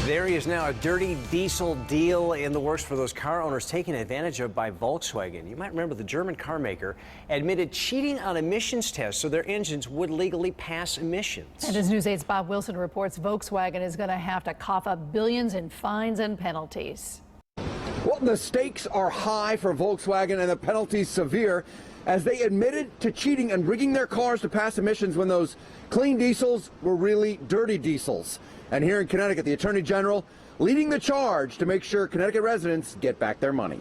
There is now a dirty diesel deal in the works for those car owners taken advantage of by Volkswagen. You might remember the German car maker admitted cheating on emissions tests so their engines would legally pass emissions. And as News 8's Bob Wilson reports, Volkswagen is going to have to cough up billions in fines and penalties. Well, the stakes are high for Volkswagen and the penalties severe as they admitted to cheating and rigging their cars to pass emissions when those clean diesels were really dirty diesels. And here in Connecticut, the Attorney General leading the charge to make sure Connecticut residents get back their money.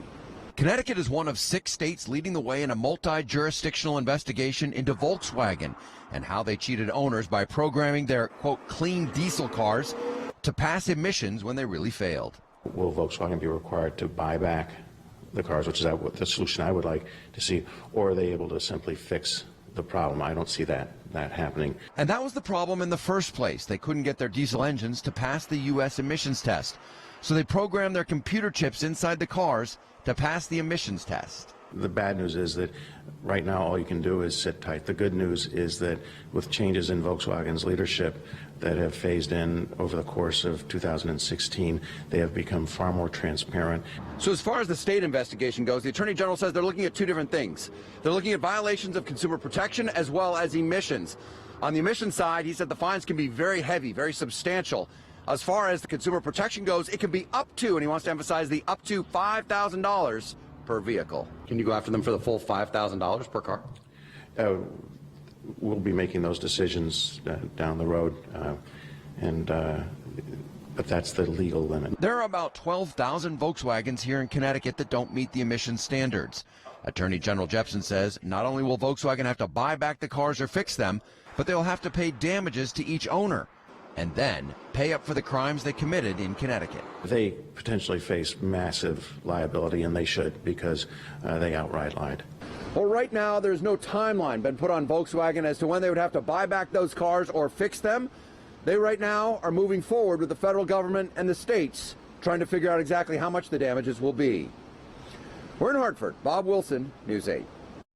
Connecticut is one of 6 states leading the way in a multi-jurisdictional investigation into Volkswagen and how they cheated owners by programming their, quote, clean diesel cars to pass emissions when they really failed. Will Volkswagen be required to buy back the cars, which is the solution I would like to see, or are they able to simply fix the problem? I don't see that happening. And that was the problem in the first place. They couldn't get their diesel engines to pass the U.S. emissions test. So they programmed their computer chips inside the cars to pass the emissions test. The bad news is that right now all you can do is sit tight. The good news is that with changes in Volkswagen's leadership that have phased in over the course of 2016, they have become far more transparent. So as far as the state investigation goes, the Attorney General says they're looking at 2 different things. They're looking at violations of consumer protection as well as emissions. On the emissions side, he said the fines can be very heavy, very substantial. As far as the consumer protection goes, it can be up to, and he wants to emphasize the up to $5,000 per vehicle. Can you go after them for the full $5,000 per car? We'll be making those decisions down the road, but that's the legal limit. There are about 12,000 Volkswagens here in Connecticut that don't meet the emission standards. Attorney General Jepsen says not only will Volkswagen have to buy back the cars or fix them, but they'll have to pay damages to each owner and then pay up for the crimes they committed in Connecticut. They potentially face massive liability, and they should, because they outright lied. Well, right now, there's no timeline been put on Volkswagen as to when they would have to buy back those cars or fix them. They right now are moving forward with the federal government and the states, trying to figure out exactly how much the damages will be. We're in Hartford. Bob Wilson, News 8.